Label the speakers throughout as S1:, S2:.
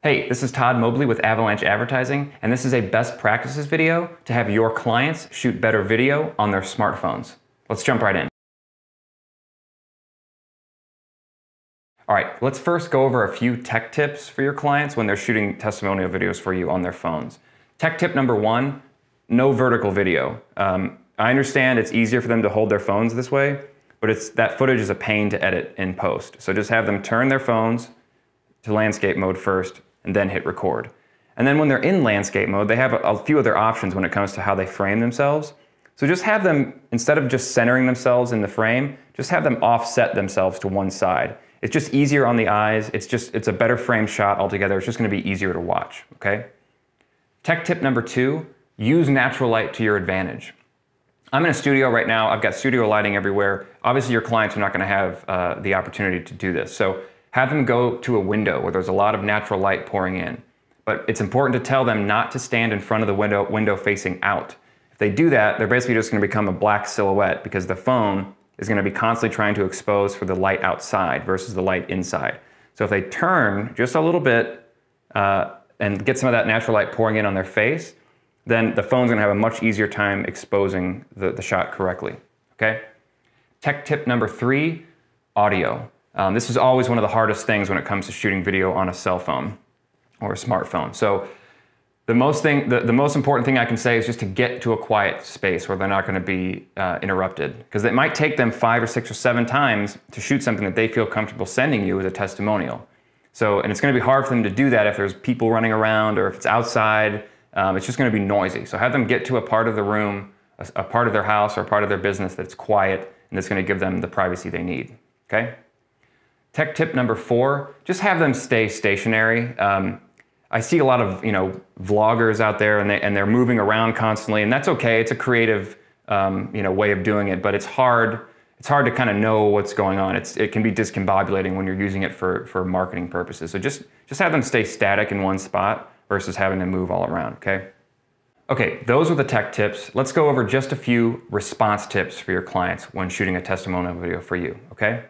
S1: Hey, this is Todd Mobley with Avalanche Advertising, and this is a best practices video to have your clients shoot better video on their smartphones. Let's jump right in. All right, let's first go over a few tech tips for your clients when they're shooting testimonial videos for you on their phones. Tech tip number one, no vertical video. I understand it's easier for them to hold their phones this way, but that footage is a pain to edit in post. So just have them turn their phones to landscape mode first and then hit record. And then when they're in landscape mode, they have a few other options when it comes to how they frame themselves. So just have them, instead of just centering themselves in the frame, just have them offset themselves to one side. It's just easier on the eyes. It's a better frame shot altogether. It's just going to be easier to watch, okay? Tech tip number two, use natural light to your advantage. I'm in a studio right now. I've got studio lighting everywhere. Obviously, your clients are not going to have the opportunity to do this. So have them go to a window where there's a lot of natural light pouring in. But it's important to tell them not to stand in front of the window facing out. If they do that, they're basically just going to become a black silhouette because the phone is going to be constantly trying to expose for the light outside versus the light inside. So if they turn just a little bit and get some of that natural light pouring in on their face, then the phone's going to have a much easier time exposing the shot correctly, okay? Tech tip number three, audio. This is always one of the hardest things when it comes to shooting video on a cell phone or a smartphone. So the most important thing I can say is just to get to a quiet space where they're not going to be interrupted, because it might take them 5 or 6 or 7 times to shoot something that they feel comfortable sending you as a testimonial. So, and it's going to be hard for them to do that if there's people running around or if it's outside. It's just going to be noisy. So have them get to a part of the room, a part of their house or a part of their business that's quiet and that's going to give them the privacy they need, okay? Tech tip number four, just have them stay stationary. I see a lot of vloggers out there and they're moving around constantly, and that's okay. It's a creative way of doing it, but it's hard to kind of know what's going on. It can be discombobulating when you're using it for marketing purposes. So just have them stay static in one spot versus having to move all around, okay? Okay, those are the tech tips. Let's go over just a few response tips for your clients when shooting a testimonial video for you, okay?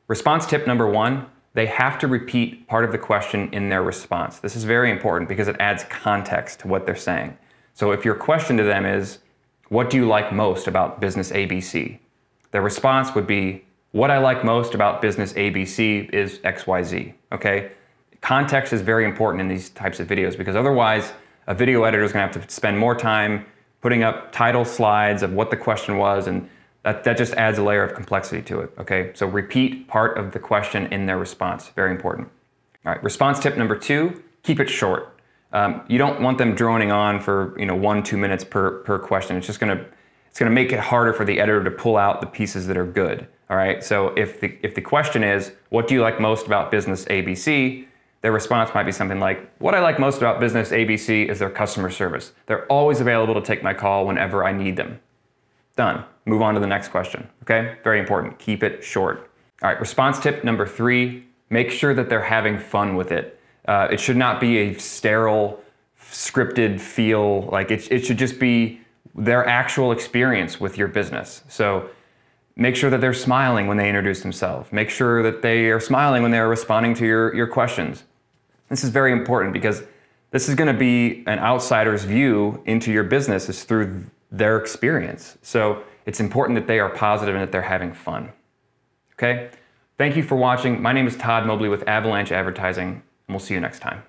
S1: Response tip number one, they have to repeat part of the question in their response. This is very important because it adds context to what they're saying. So if your question to them is, what do you like most about business ABC? Their response would be, what I like most about business ABC is XYZ, okay? Context is very important in these types of videos because otherwise a video editor is going to have to spend more time putting up title slides of what the question was, and that just adds a layer of complexity to it, okay? So repeat part of the question in their response, very important. All right, response tip number two, keep it short. You don't want them droning on for 1-2 minutes per question. It's gonna make it harder for the editor to pull out the pieces that are good, all right? So if the question is, what do you like most about business ABC? Their response might be something like, what I like most about business ABC is their customer service. They're always available to take my call whenever I need them. Done. Move on to the next question, okay? Very important, keep it short. All right, response tip number three, make sure that they're having fun with it. It should not be a sterile, scripted feel. Like it should just be their actual experience with your business. So make sure that they're smiling when they introduce themselves. Make sure that they are smiling when they're responding to your questions. This is very important because this is going to be an outsider's view into your business is through their experience. So it's important that they are positive and that they're having fun. Okay? Thank you for watching. My name is Todd Mobley with Avalanche Advertising, and we'll see you next time.